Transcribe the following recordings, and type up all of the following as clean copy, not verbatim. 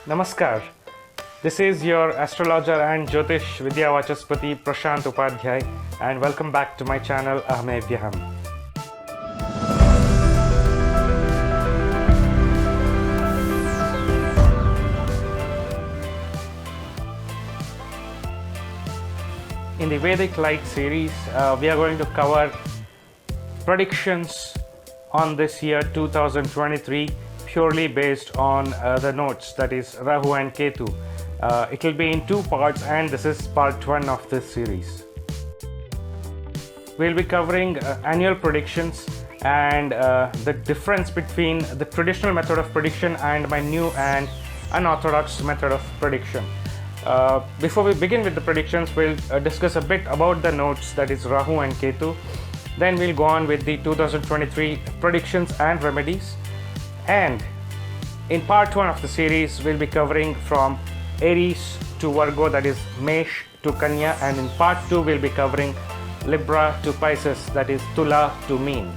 Namaskar. This is your astrologer and Jyotish Vidya Vachaspati Prashant Upadhyay, and welcome back to my channel Ahamevyaham. In the Vedic Light series, we are going to cover predictions on this year 2023 purely based on the nodes, that is Rahu and Ketu. It will be in two parts, and this is part 1 of this series. We'll be covering annual predictions and the difference between the traditional method of prediction and my new and unorthodox method of prediction. Before we begin with the predictions, we'll discuss a bit about the nodes, that is Rahu and Ketu. Then we'll go on with the 2023 predictions and remedies. And in part 1 of the series, we'll be covering from Aries to Virgo, that is Mesh to Kanya, and in part 2 we'll be covering Libra to Pisces, that is Tula to Mean.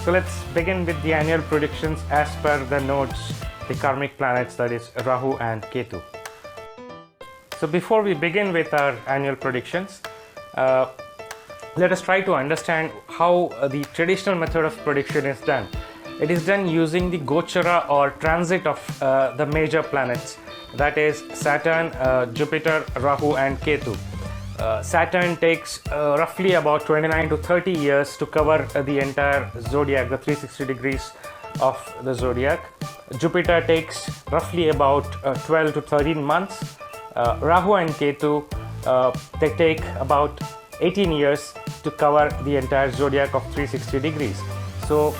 So let's begin with the annual predictions as per the nodes, the karmic planets, that is Rahu and Ketu. So before we begin with our annual predictions, let us try to understand how the traditional method of prediction is done. It is done using the Gochara or transit of the major planets, that is Saturn, Jupiter, Rahu and Ketu. Saturn takes roughly about 29 to 30 years to cover the entire zodiac, the 360 degrees of the zodiac. Jupiter takes roughly about 12 to 13 months. Rahu and Ketu, they take about 18 years to cover the entire zodiac of 360 degrees. So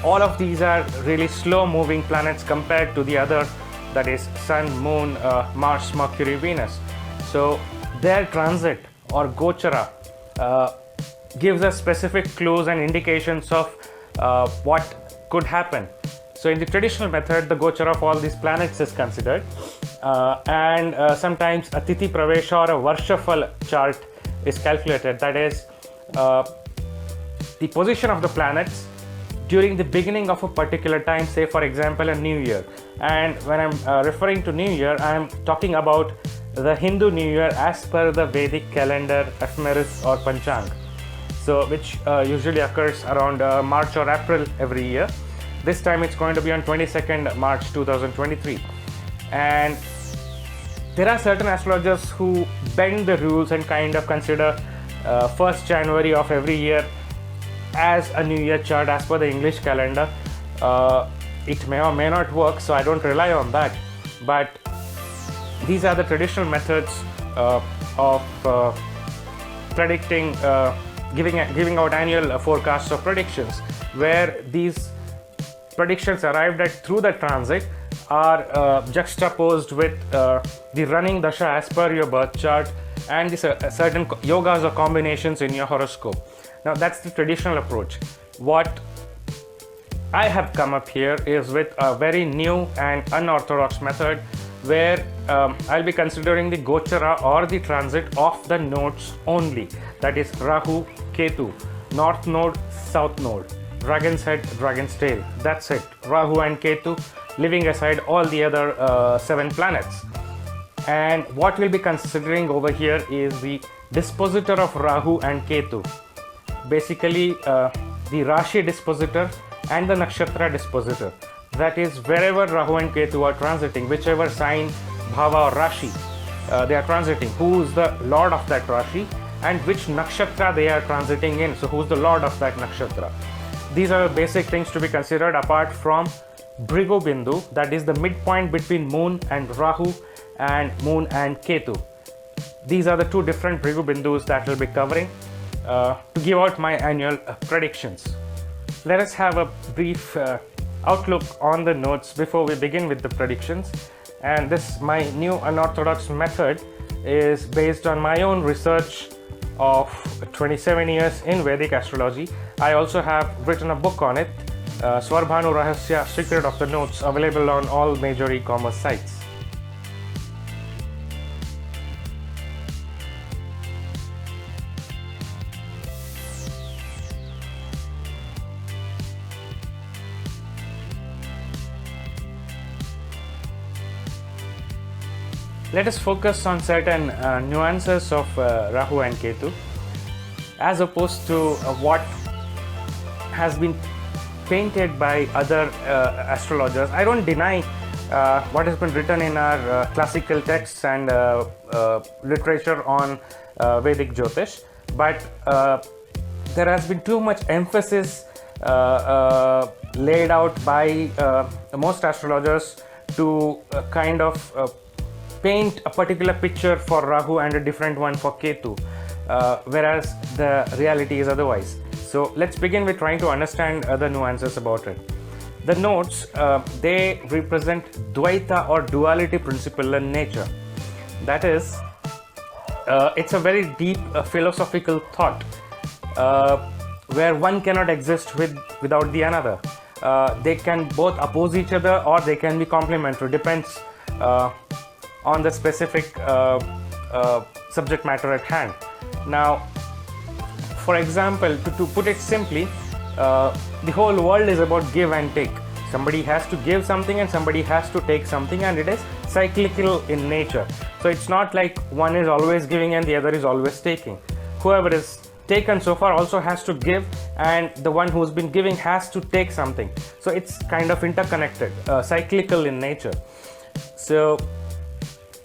all of these are really slow moving planets compared to the other, that is Sun, Moon, Mars, Mercury, Venus. So their transit or Gochara gives us specific clues and indications of what could happen. So in the traditional method, the Gochara of all these planets is considered, and sometimes a Tithi Pravesha or a Varshafal chart is calculated, that is the position of the planets during the beginning of a particular time, say for example a new year. And when I'm referring to new year, I'm talking about the Hindu new year as per the Vedic calendar, ephemeris or Panchang, so which usually occurs around March or April every year. This time it's going to be on 22nd March 2023. And there are certain astrologers who bend the rules and kind of consider 1st January of every year as a new year chart as per the English calendar. It may or may not work, so I don't rely on that. But these are the traditional methods of predicting, giving out annual forecasts or predictions, where these predictions arrived at through the transit are juxtaposed with the running dasha as per your birth chart and the certain yogas or combinations in your horoscope. Now that's the traditional approach. What I have come up here is with a very new and unorthodox method, where I'll be considering the Gochara or the transit of the nodes only, that is Rahu, Ketu, North Node, South Node, Dragon's Head, Dragon's Tail. That's it, Rahu and Ketu, leaving aside all the other 7 planets. And what we'll be considering over here is the dispositor of Rahu and Ketu. Basically the Rashi dispositor and the Nakshatra dispositor, that is wherever Rahu and Ketu are transiting, whichever sign, Bhava or Rashi they are transiting, who is the lord of that Rashi and which Nakshatra they are transiting in, so who's the lord of that Nakshatra. These are the basic things to be considered, apart from Bhrigu Bindu, that is the midpoint between Moon and Rahu and Moon and Ketu. These are the 2 different Bhrigu Bindus that we'll be covering to give out my annual predictions. Let us have a brief outlook on the nodes before we begin with the predictions. And this, my new unorthodox method, is based on my own research of 27 years in Vedic Astrology. I also have written a book on it, Swarbhanu Rahasya, Secret of the Nodes, available on all major e-commerce sites. let us focus on certain nuances of Rahu and Ketu, as opposed to what has been painted by other astrologers. I don't deny what has been written in our classical texts and literature on Vedic Jyotish, but there has been too much emphasis laid out by most astrologers to kind of paint a particular picture for Rahu and a different one for Ketu, whereas the reality is otherwise. So let's begin with trying to understand the nuances about it. The nodes, they represent Dvaita or duality principle in nature. That is, it's a very deep philosophical thought where one cannot exist without the another. They can both oppose each other or they can be complementary, depends on the specific subject matter at hand. Now, for example, to put it simply, the whole world is about give and take. Somebody has to give something and somebody has to take something, and it is cyclical in nature. So it's not like one is always giving and the other is always taking. Whoever is taken so far also has to give, and the one who's been giving has to take something. So it's kind of interconnected, cyclical in nature. So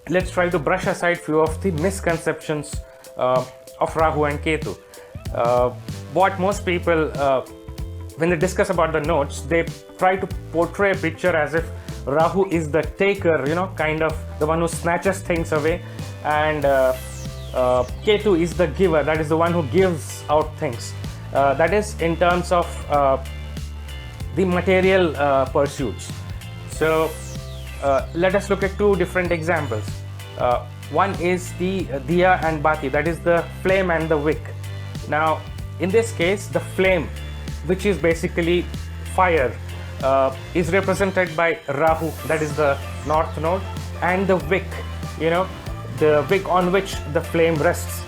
let's try to brush aside few of the misconceptions of Rahu and Ketu. What most people, when they discuss about the nodes, they try to portray a picture as if Rahu is the taker, kind of the one who snatches things away, and Ketu is the giver, that is the one who gives out things. That is in terms of the material pursuits. So let us look at two different examples. One is the diya and bati, that is the flame and the wick. Now, in this case, the flame, which is basically fire, is represented by Rahu, that is the north node, and the wick, the wick on which the flame rests,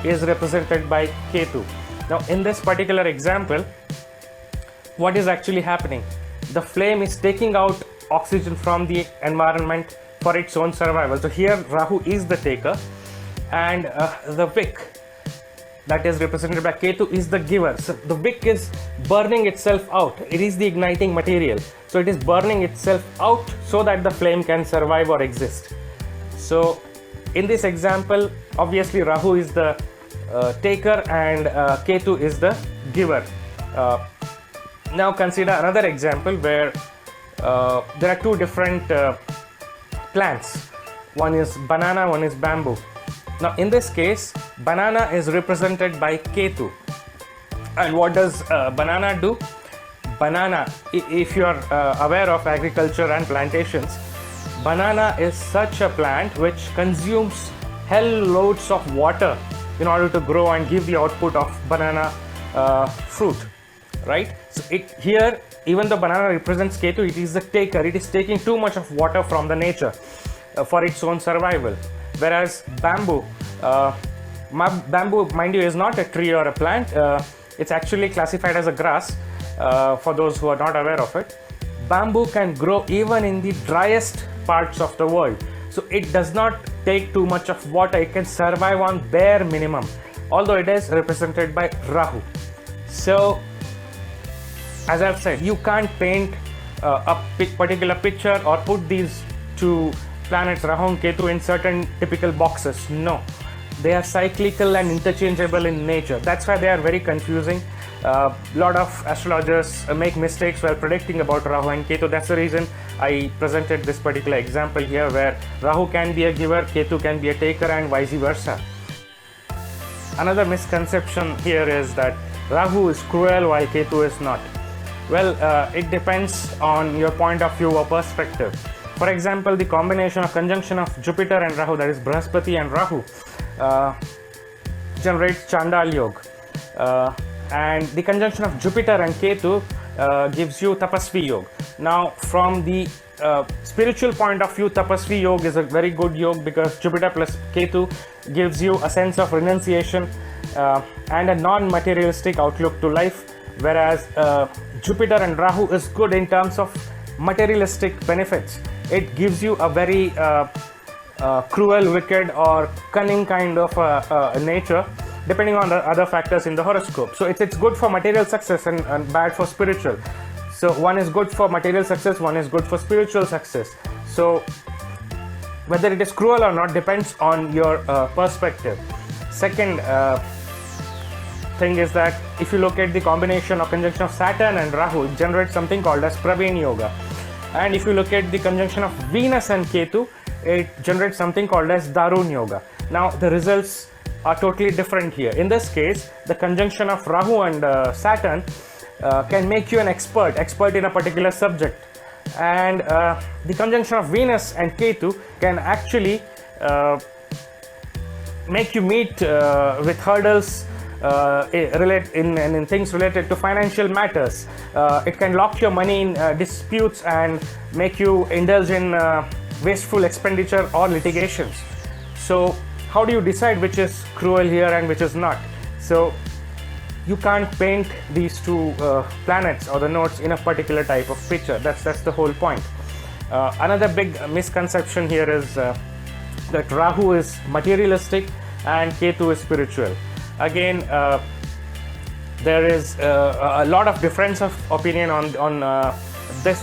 is represented by Ketu. Now, in this particular example, what is actually happening? The flame is taking out oxygen from the environment for its own survival. So here Rahu is the taker, and the wick, that is represented by Ketu, is the giver. So the wick is burning itself out. It is the igniting material. So it is burning itself out so that the flame can survive or exist. So in this example, obviously Rahu is the taker and Ketu is the giver. Now consider another example where there are two different plants. One is banana, one is bamboo. Now in this case, banana is represented by Ketu. And what does banana do? Banana, if you are aware of agriculture and plantations, banana is such a plant which consumes hell loads of water in order to grow and give the output of banana fruit, right? So here, even though banana represents Ketu, it is the taker. It is taking too much of water from the nature for its own survival. Whereas bamboo, bamboo, mind you, is not a tree or a plant. It's actually classified as a grass, for those who are not aware of it. Bamboo can grow even in the driest parts of the world. So it does not take too much of water. It can survive on bare minimum, although it is represented by Rahu. So, as I've said, you can't paint a particular picture or put these two planets Rahu and Ketu in certain typical boxes. No, they are cyclical and interchangeable in nature. That's why they are very confusing. A lot of astrologers make mistakes while predicting about Rahu and Ketu. That's the reason I presented this particular example here, where Rahu can be a giver, Ketu can be a taker, and vice versa. Another misconception here is that Rahu is cruel while Ketu is not. Well, it depends on your point of view or perspective. For example, the combination of conjunction of Jupiter and Rahu, that is Brahaspati and Rahu, generates Chandal Yoga. And the conjunction of Jupiter and Ketu gives you Tapasvi Yoga. Now, from the spiritual point of view, Tapasvi Yoga is a very good yoga because Jupiter plus Ketu gives you a sense of renunciation and a non-materialistic outlook to life, whereas Jupiter and Rahu is good in terms of materialistic benefits. It gives you a very cruel, wicked, or cunning kind of nature, depending on the other factors in the horoscope. So it's good for material success and bad for spiritual. So one is good for material success, one is good for spiritual success. So whether it is cruel or not depends on your perspective. Second thing is that if you look at the combination or conjunction of Saturn and Rahu, it generates something called as Praveen Yoga. And if you look at the conjunction of Venus and Ketu, it generates something called as Darun Yoga. Now the results are totally different here. In this case, the conjunction of Rahu and Saturn can make you an expert in a particular subject, and the conjunction of Venus and Ketu can actually make you meet with hurdles in things related to financial matters. It can lock your money in disputes and make you indulge in wasteful expenditure or litigations. So how do you decide which is cruel here and which is not? So you can't paint these two planets or the nodes in a particular type of picture. That's the whole point. Another big misconception here is that Rahu is materialistic and Ketu is spiritual. Again, there is a lot of difference of opinion on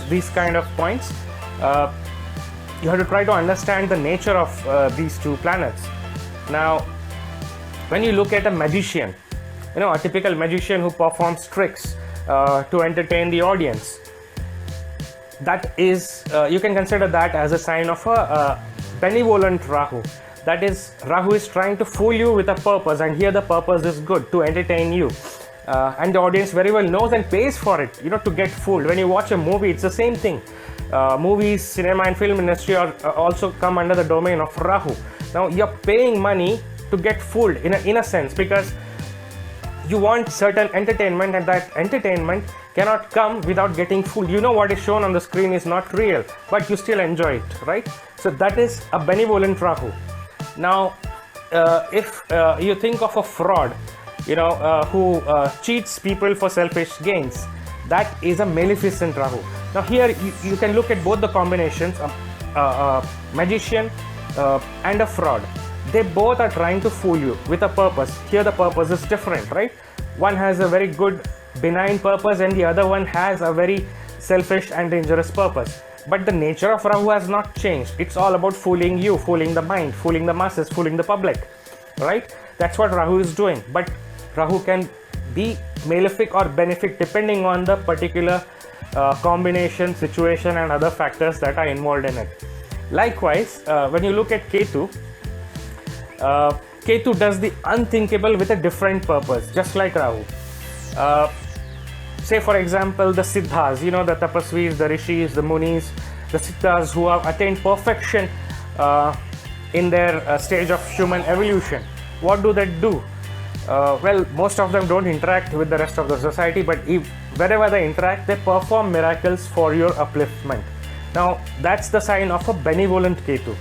these kind of points. You have to try to understand the nature of these two planets. Now, when you look at a magician, a typical magician who performs tricks to entertain the audience, that is, you can consider that as a sign of a benevolent Rahu. That is, Rahu is trying to fool you with a purpose, and here the purpose is good, to entertain you. And the audience very well knows and pays for it, to get fooled. When you watch a movie, it's the same thing. Movies, cinema and film industry are also come under the domain of Rahu. Now you're paying money to get fooled in a sense, because you want certain entertainment, and that entertainment cannot come without getting fooled. What is shown on the screen is not real, but you still enjoy it, right? So that is a benevolent Rahu. Now, if you think of a fraud, who cheats people for selfish gains, that is a maleficent Rahu. Now here you can look at both the combinations, a magician and a fraud. They both are trying to fool you with a purpose. Here the purpose is different, right? One has a very good benign purpose and the other one has a very selfish and dangerous purpose. But the nature of Rahu has not changed. It's all about fooling you, fooling the mind, fooling the masses, fooling the public, right? That's what Rahu is doing. But Rahu can be malefic or benefic depending on the particular combination, situation and other factors that are involved in it. Likewise, when you look at Ketu, Ketu does the unthinkable with a different purpose, just like Rahu. Say for example, the Siddhas, the Tapasvis, the Rishis, the Munis, the Siddhas who have attained perfection in their stage of human evolution. What do they do? Well, most of them don't interact with the rest of the society, but wherever they interact, they perform miracles for your upliftment. Now, that's the sign of a benevolent Ketu.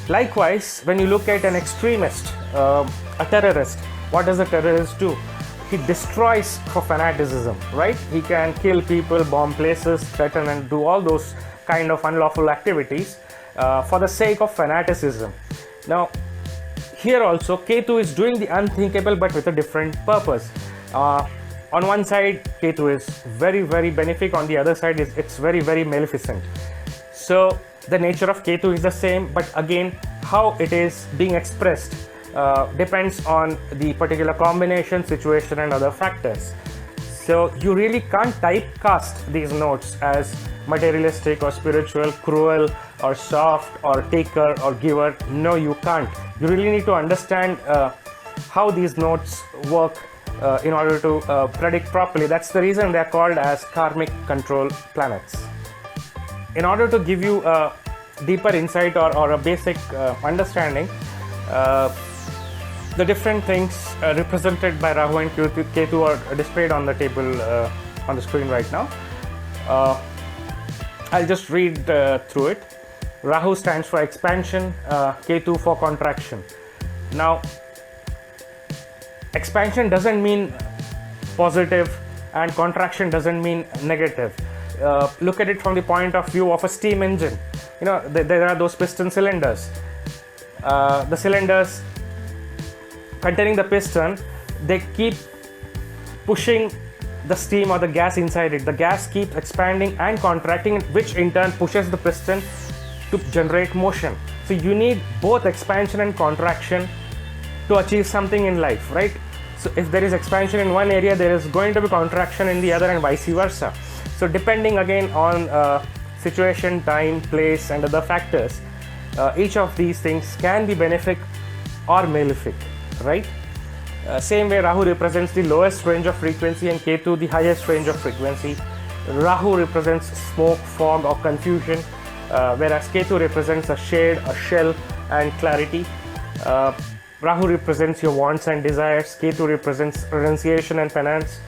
Likewise, when you look at an extremist, a terrorist, what does a terrorist do? He destroys for fanaticism, right? He can kill people, bomb places, threaten and do all those kind of unlawful activities for the sake of fanaticism. Now, here also Ketu is doing the unthinkable but with a different purpose. On one side, Ketu is very, very benefic. On the other side, it's very, very maleficent. So the nature of Ketu is the same, but again, how it is being expressed depends on the particular combination, situation and other factors. So you really can't typecast these nodes as materialistic or spiritual, cruel or soft or taker or giver. No, you can't. You really need to understand how these nodes work in order to predict properly. That's the reason they are called as karmic control planets. In order to give you a deeper insight or a basic understanding, the different things represented by Rahu and Ketu are displayed on the table on the screen right now. I'll just read through it. Rahu stands for expansion, Ketu for contraction. Now, expansion doesn't mean positive and contraction doesn't mean negative. Look at it from the point of view of a steam engine. there are those piston cylinders. The cylinders containing the piston, they keep pushing the steam or the gas inside it. The gas keeps expanding and contracting, which in turn pushes the piston to generate motion. So you need both expansion and contraction to achieve something in life, right? So if there is expansion in one area, there is going to be contraction in the other, and vice versa. So depending again on situation, time, place, and other factors, each of these things can be benefic or malefic, right? Same way, Rahu represents the lowest range of frequency and Ketu the highest range of frequency. Rahu represents smoke, fog, or confusion, whereas Ketu represents a shade, a shell, and clarity. Rahu represents your wants and desires. Ketu represents renunciation and penance.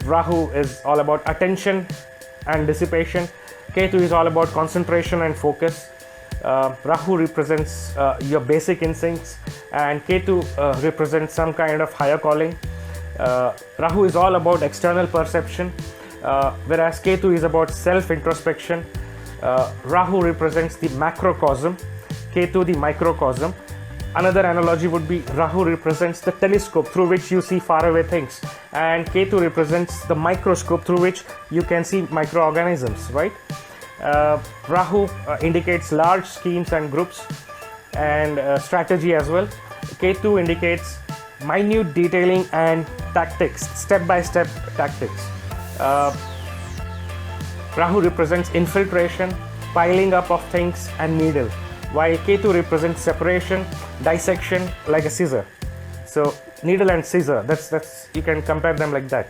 Rahu is all about attention and dissipation. Ketu is all about concentration and focus. Rahu represents your basic instincts, and Ketu represents some kind of higher calling. Rahu is all about external perception, whereas Ketu is about self-introspection. Rahu represents the macrocosm, Ketu the microcosm. Another analogy would be Rahu represents the telescope through which you see faraway things, and Ketu represents the microscope through which you can see microorganisms, right? Rahu indicates large schemes and groups and strategy as well. Ketu indicates minute detailing and tactics, step-by-step tactics. Rahu represents infiltration, piling up of things, and needle, while Ketu represents separation, dissection, like a scissor. So needle and scissor, that's you can compare them like that.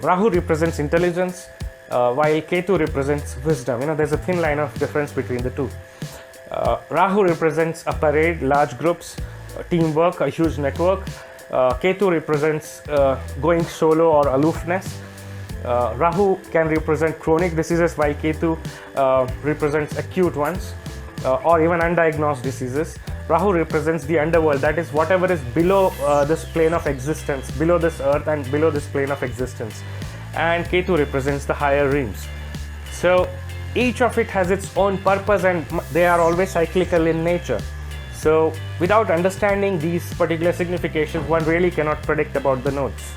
Rahu represents intelligence, while Ketu represents wisdom. There's a thin line of difference between the two. Rahu represents a parade, large groups, teamwork, a huge network. Ketu represents going solo or aloofness. Rahu can represent chronic diseases, while Ketu represents acute ones, or even undiagnosed diseases. Rahu represents the underworld, that is whatever is below this plane of existence, below this earth and below this plane of existence. And Ketu represents the higher realms. So each of it has its own purpose, and they are always cyclical in nature. So without understanding these particular significations, one really cannot predict about the nodes.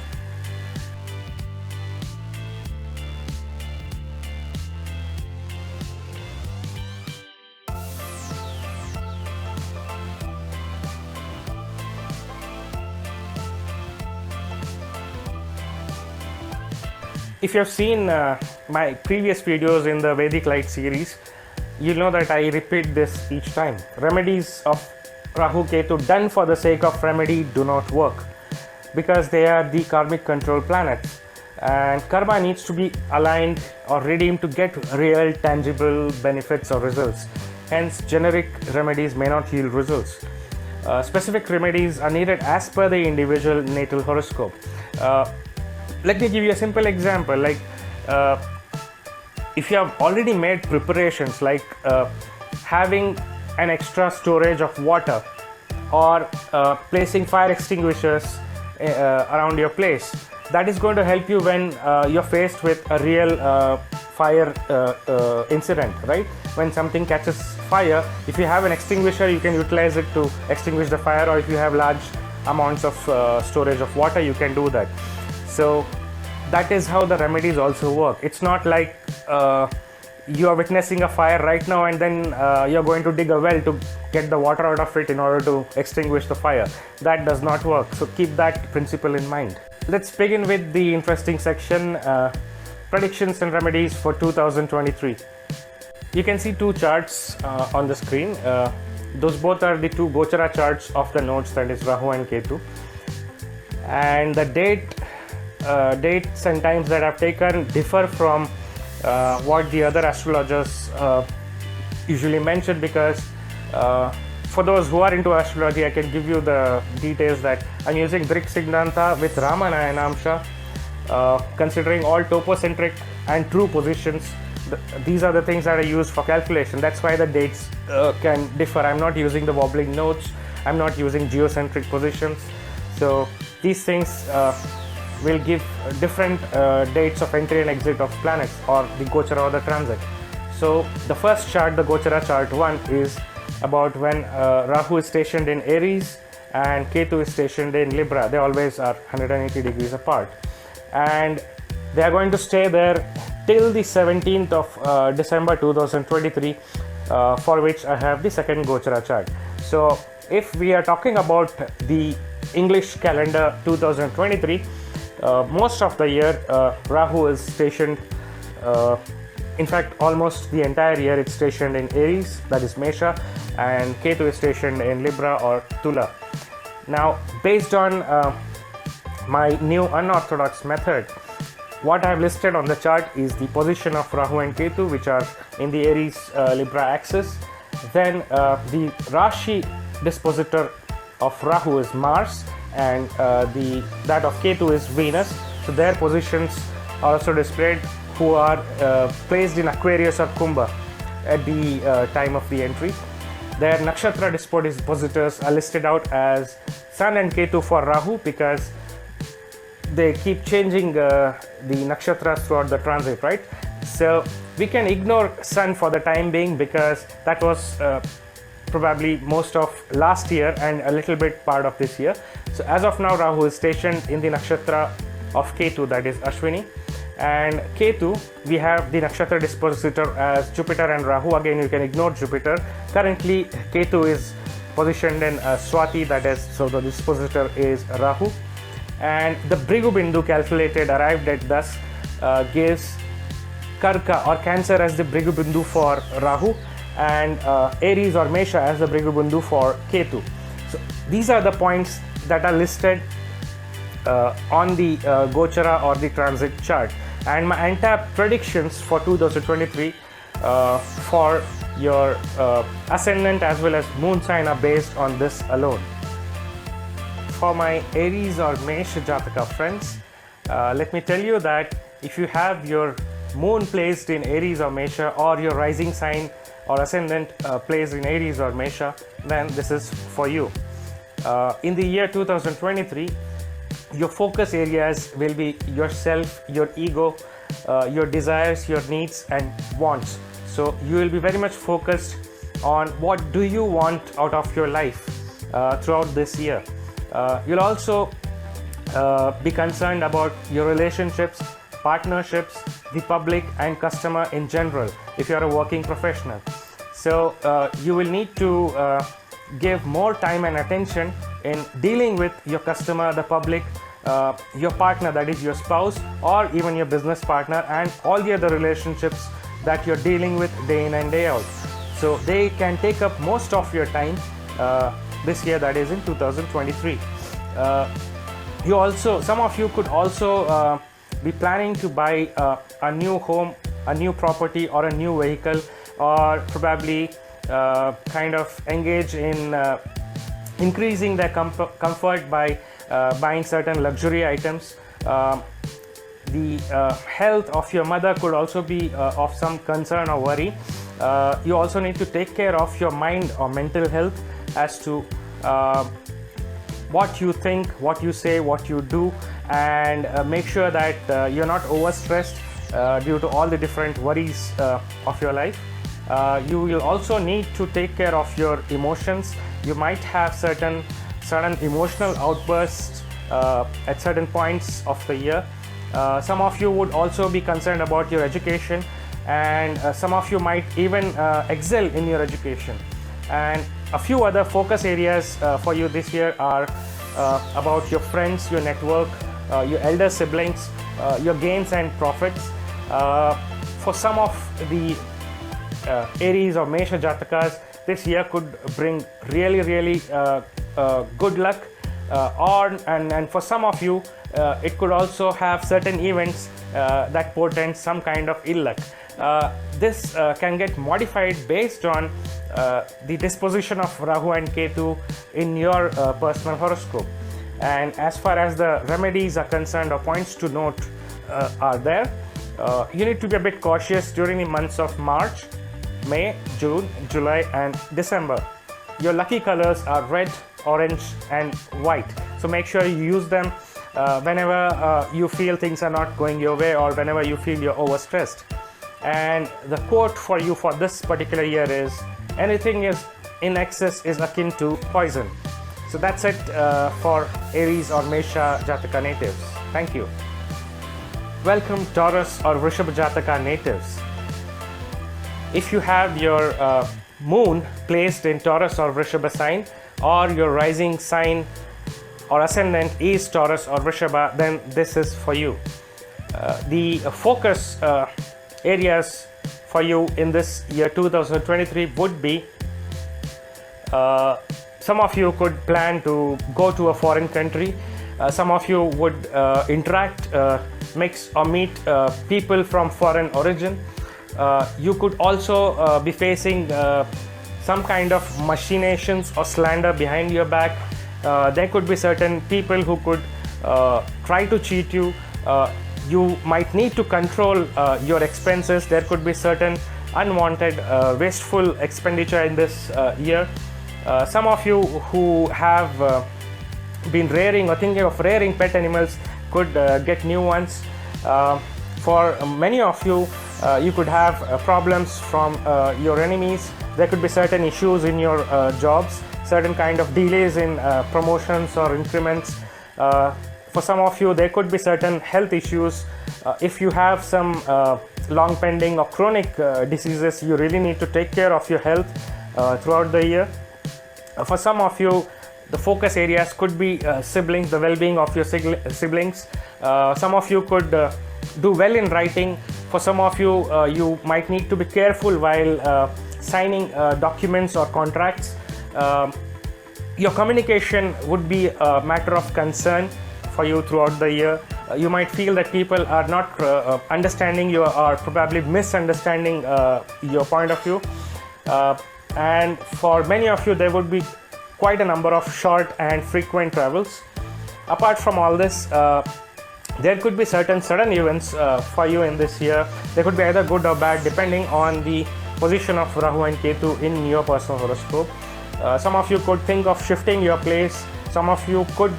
If you have seen my previous videos in the Vedic Light series, you'll know that I repeat this each time. Remedies of Rahu Ketu done for the sake of remedy do not work, because they are the karmic control planets, and karma needs to be aligned or redeemed to get real tangible benefits or results. Hence, generic remedies may not yield results. Specific remedies are needed as per the individual natal horoscope. Let me give you a simple example. Like if you have already made preparations, like having an extra storage of water, or placing fire extinguishers around your place, that is going to help you when you're faced with a real fire incident, right? When something catches fire, if you have an extinguisher, you can utilize it to extinguish the fire, or if you have large amounts of storage of water, you can do that. So that is how the remedies also work. It's not like you are witnessing a fire right now and then you're going to dig a well to get the water out of it in order to extinguish the fire. That does not work. So keep that principle in mind. Let's begin with the interesting section, predictions and remedies for 2023. You can see two charts on the screen. Those both are the two Gochara charts of the nodes, that is Rahu and Ketu. And the dates and times that I've taken differ from what the other astrologers usually mention, because for those who are into astrology, I can give you the details that I'm using Drik Siddhanta with Ramanayanamsha, considering all topocentric and true positions. These are the things that I use for calculation. That's why the dates can differ. I'm not using the wobbling nodes. I'm not using geocentric positions. So these things will give different dates of entry and exit of planets, or the gochara or the transit. So the first chart, the Gochara chart 1, is about when Rahu is stationed in Aries and Ketu is stationed in Libra. They always are 180 degrees apart, and they are going to stay there till the 17th of December 2023, for which I have the second Gochara chart. So if we are talking about the English calendar 2023, most of the year Rahu is stationed, in fact almost the entire year it's stationed in Aries, that is Mesha, and Ketu is stationed in Libra or Tula. Now, based on my new unorthodox method, what I have listed on the chart is the position of Rahu and Ketu, which are in the Aries Libra axis. Then the Rashi dispositor of Rahu is Mars, and that of Ketu is Venus. So their positions are also displayed, who are placed in Aquarius or Kumbha at the time of the entry. Their nakshatra dispositors are listed out as Sun and Ketu for Rahu, because they keep changing the nakshatras throughout the transit, right? So we can ignore Sun for the time being, because that was probably most of last year and a little bit part of this year. So as of now, Rahu is stationed in the nakshatra of Ketu, that is Ashwini. And Ketu, we have the nakshatra dispositor as Jupiter and Rahu. Again, you can ignore Jupiter. Currently, Ketu is positioned in Swati, that is, so the dispositor is Rahu. And the Bhrigu Bindu calculated arrived at thus gives Karka or Cancer as the Bhrigu Bindu for Rahu, and Aries or Mesha as the Bhrigu Bindu for Ketu. So these are the points that are listed on the Gochara or the transit chart, and my entire predictions for 2023 for your ascendant as well as moon sign are based on this alone. For my Aries or Mesha Jataka friends, let me tell you that if you have your moon placed in Aries or Mesha, or your rising sign or ascendant placed in Aries or Mesha, then this is for you. In the year 2023, your focus areas will be yourself, your ego, your desires, your needs and wants. So you will be very much focused on what do you want out of your life throughout this year. You'll also be concerned about your relationships, partnerships, the public and customer in general if you are a working professional. So you will need to give more time and attention in dealing with your customer, the public, your partner, that is your spouse, or even your business partner, and all the other relationships that you're dealing with day in and day out. So they can take up most of your time this year, that is in 2023. Some of you could also be planning to buy a new home, a new property or a new vehicle, or probably kind of engage in increasing their comfort by buying certain luxury items. The health of your mother could also be of some concern or worry. You also need to take care of your mind or mental health as to what you think, what you say, what you do, and make sure that you're not overstressed due to all the different worries of your life. You will also need to take care of your emotions. You might have certain emotional outbursts at certain points of the year. Some of you would also be concerned about your education, and some of you might even excel in your education. And a few other focus areas for you this year are about your friends, your network, your elder siblings, your gains and profits. For some of the Aries or Mesha Jatakas, this year could bring really good luck, and for some of you it could also have certain events that portend some kind of ill luck. This can get modified based on the disposition of Rahu and Ketu in your personal horoscope. And as far as the remedies are concerned, or points to note are there, you need to be a bit cautious during the months of March, May, June, July and December. Your lucky colors are red, orange and white. So make sure you use them whenever you feel things are not going your way, or whenever you feel you're overstressed. And the quote for you for this particular year is, anything is in excess is akin to poison. So that's it for Aries or Mesha Jataka natives. Thank you. Welcome Taurus or Vrishabha Jataka natives. If you have your moon placed in Taurus or Vrishabha sign, or your rising sign or ascendant is Taurus or Vrishabha, then this is for you. The focus areas for you in this year 2023 would be, some of you could plan to go to a foreign country. Some of you would interact, mix or meet people from foreign origin. You could also be facing some kind of machinations or slander behind your back. There could be certain people who could try to cheat you. You might need to control your expenses. There could be certain unwanted wasteful expenditure in this year. Some of you who have been rearing or thinking of rearing pet animals could get new ones. For many of you, you could have problems from your enemies. There could be certain issues in your jobs, certain kind of delays in promotions or increments. For some of you, there could be certain health issues. If you have some long pending or chronic diseases, you really need to take care of your health throughout the year. For some of you, the focus areas could be siblings, the well-being of your siblings. Some of you could do well in writing. For some of you, you might need to be careful while signing documents or contracts. Your communication would be a matter of concern for you throughout the year. You might feel that people are not understanding you or probably misunderstanding your point of view. And for many of you, there would be quite a number of short and frequent travels. Apart from all this, there could be certain sudden events for you in this year. They could be either good or bad depending on the position of Rahu and Ketu in your personal horoscope. Some of you could think of shifting your place. Some of you could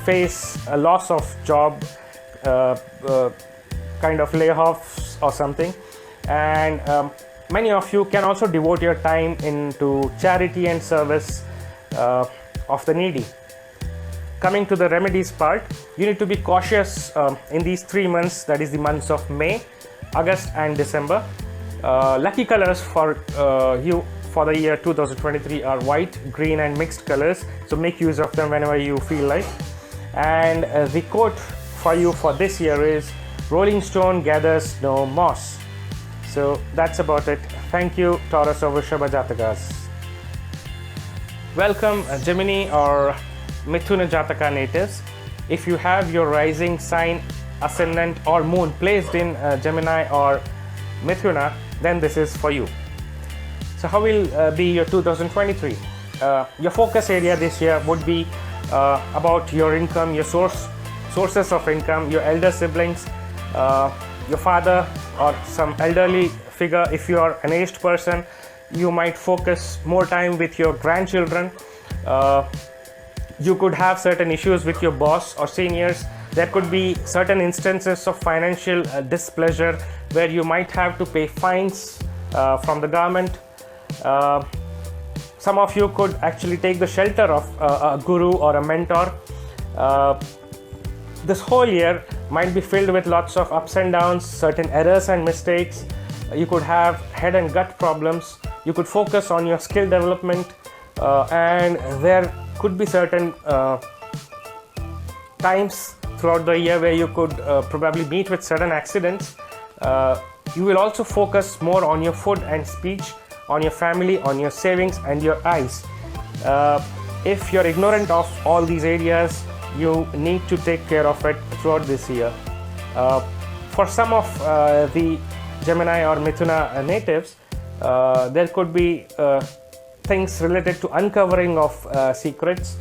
face a loss of job, kind of layoffs or something. And many of you can also devote your time into charity and service of the needy. Coming to the remedies part, you need to be cautious in these 3 months, that is the months of May, August and December. Lucky colors for you for the year 2023 are white, green and mixed colors, so make use of them whenever you feel like. And the quote for you for this year is, rolling stone gathers no moss. So that's about it. Thank you, Taurus or Vrishabha Jatakas. Welcome Gemini or Mithuna Jataka natives. If you have your rising sign, ascendant or moon placed in Gemini or Mithuna, then this is for you. So how will be your 2023? Your focus area this year would be about your income, your sources of income, your elder siblings, your father or some elderly figure. If you are an aged person, you might focus more time with your grandchildren. You could have certain issues with your boss or seniors. There could be certain instances of financial displeasure where you might have to pay fines from the government. Some of you could actually take the shelter of a guru or a mentor. This whole year might be filled with lots of ups and downs, certain errors and mistakes. You could have head and gut problems. You could focus on your skill development, and there could be certain times throughout the year where you could probably meet with certain accidents. You will also focus more on your food and speech, on your family, on your savings and your eyes. If you're ignorant of all these areas, you need to take care of it throughout this year. For some of the Gemini or Mithuna natives, there could be things related to uncovering of secrets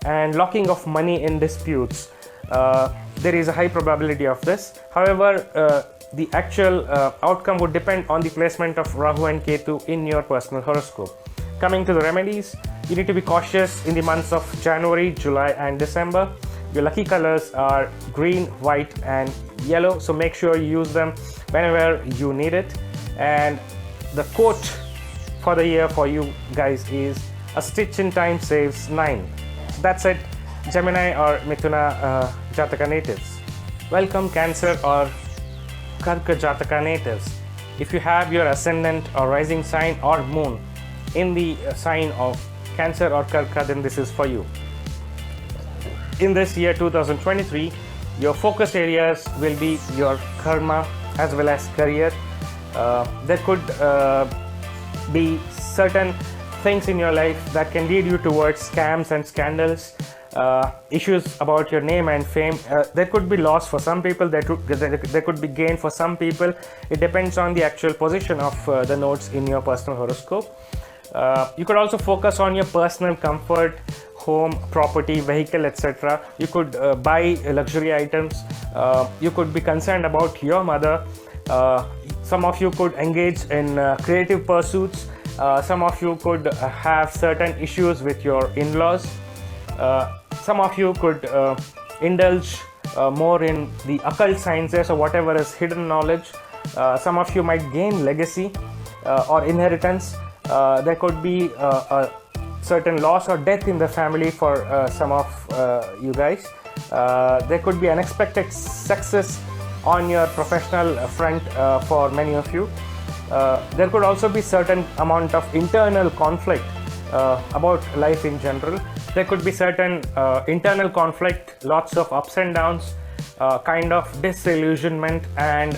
and locking of money in disputes. There is a high probability of this. However, the actual outcome would depend on the placement of Rahu and Ketu in your personal horoscope. Coming to the remedies, you need to be cautious in the months of January, July and December. Your lucky colors are green, white and yellow, so make sure you use them whenever you need it. And the quote for the year for you guys is, "A stitch in time saves 9." So that's it, Gemini or Mithuna Jataka natives. Welcome, Cancer or Karka Jataka natives. If you have your ascendant or rising sign or moon in the sign of Cancer or Karka, then this is for you. In this year 2023, your focus areas will be your karma as well as career. There could be certain things in your life that can lead you towards scams and scandals, issues about your name and fame. There could be loss for some people, there could be gain for some people. It depends on the actual position of the nodes in your personal horoscope. You could also focus on your personal comfort, home, property, vehicle, etc. You could buy luxury items. You could be concerned about your mother. Some of you could engage in creative pursuits. Some of you could have certain issues with your in-laws. Some of you could indulge more in the occult sciences or whatever is hidden knowledge. Some of you might gain legacy or inheritance. There could be a certain loss or death in the family for some of you guys. There could be unexpected success on your professional front for many of you. There could also be certain amount of internal conflict about life in general. There could be certain internal conflict, lots of ups and downs, kind of disillusionment and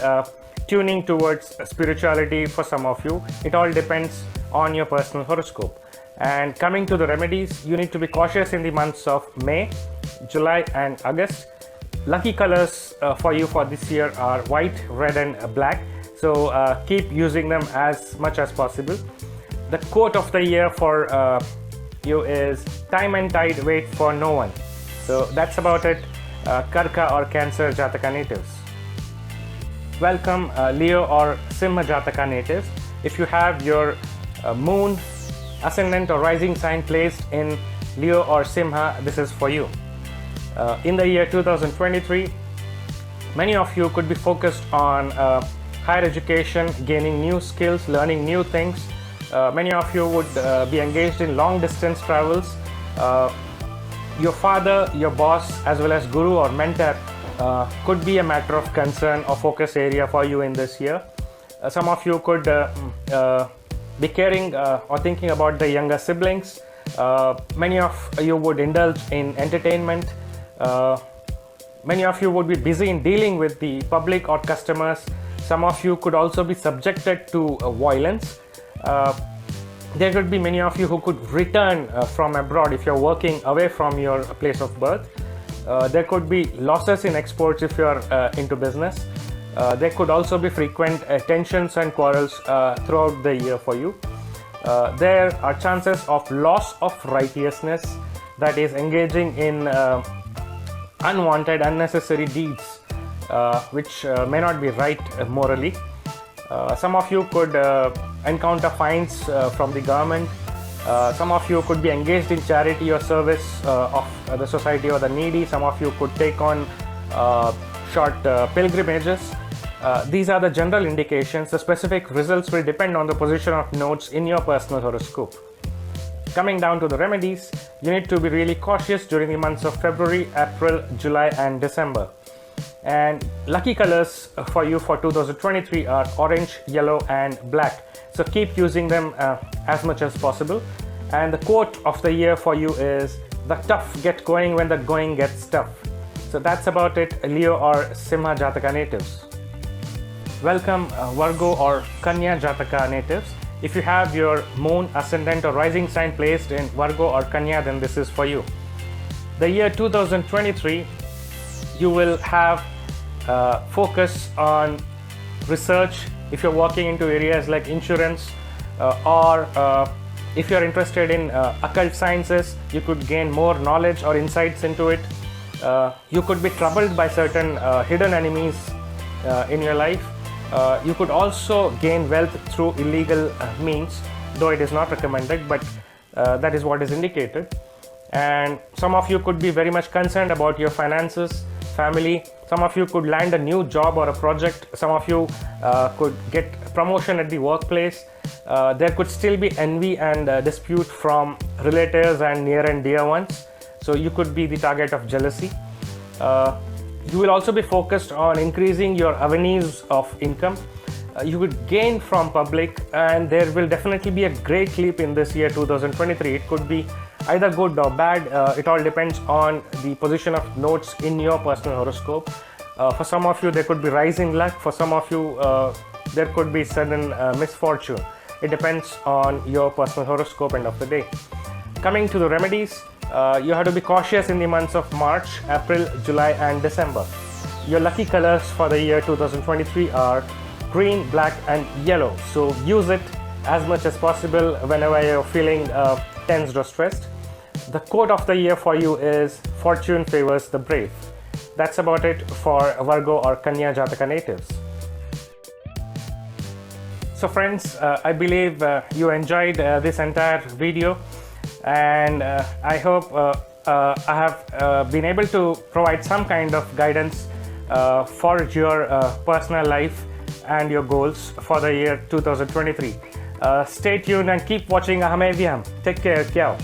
tuning towards spirituality for some of you. It all depends on your personal horoscope. And coming to the remedies, you need to be cautious in the months of May, July and August. Lucky colors for you for this year are white, red and black. So keep using them as much as possible. The quote of the year for you is, "Time and tide wait for no one." So that's about it, Karka or Cancer Jataka natives. Welcome, Leo or Simha Jataka natives. If you have your moon, ascendant or rising sign placed in Leo or Simha, this is for you. In the year 2023, many of you could be focused on higher education, gaining new skills, learning new things. Many of you would be engaged in long distance travels. Your father, your boss, as well as guru or mentor could be a matter of concern or focus area for you in this year. Some of you could be caring or thinking about the younger siblings. Many of you would indulge in entertainment. Many of you would be busy in dealing with the public or customers. Some of you could also be subjected to violence. There could be many of you who could return from abroad if you're working away from your place of birth. There could be losses in exports if you're into business. There could also be frequent tensions and quarrels throughout the year for you. There are chances of loss of righteousness, that is engaging in unwanted, unnecessary deeds which may not be right morally. Some of you could encounter fines from the government. Some of you could be engaged in charity or service of the society or the needy. Some of you could take on short pilgrimages. These are the general indications. The specific results will depend on the position of nodes in your personal horoscope. Coming down to the remedies, you need to be really cautious during the months of February, April, July and December. And lucky colors for you for 2023 are orange, yellow and black. So keep using them as much as possible. And the quote of the year for you is, "The tough get going when the going gets tough." So that's about it, Leo or Simha Jataka natives. Welcome, Virgo or Kanya Jataka natives. If you have your moon, ascendant or rising sign placed in Virgo or Kanya, then this is for you. The year 2023, you will have focus on research. If you're working into areas like insurance or if you're interested in occult sciences, you could gain more knowledge or insights into it. You could be troubled by certain hidden enemies in your life. You could also gain wealth through illegal means, though it is not recommended, but that is what is indicated. And some of you could be very much concerned about your finances, family. Some of you could land a new job or a project. Some of you could get promotion at the workplace. There could still be envy and dispute from relatives and near and dear ones. So you could be the target of jealousy. You will also be focused on increasing your avenues of income. You would gain from public, and there will definitely be a great leap in this year 2023. It could be either good or bad. It all depends on the position of nodes in your personal horoscope. For some of you there could be rising luck. For some of you there could be sudden misfortune. It depends on your personal horoscope end of the day. Coming to the remedies, you have to be cautious in the months of March, April, July and December. Your lucky colors for the year 2023 are green, black and yellow. So use it as much as possible whenever you're feeling tensed or stressed. The quote of the year for you is "Fortune favors the brave." That's about it for Virgo or Kanya Jataka natives. So friends, I believe you enjoyed this entire video, and I hope I have been able to provide some kind of guidance for your personal life and your goals for the year 2023. Stay tuned and keep watching Ahamevyaham. Take care. Ciao.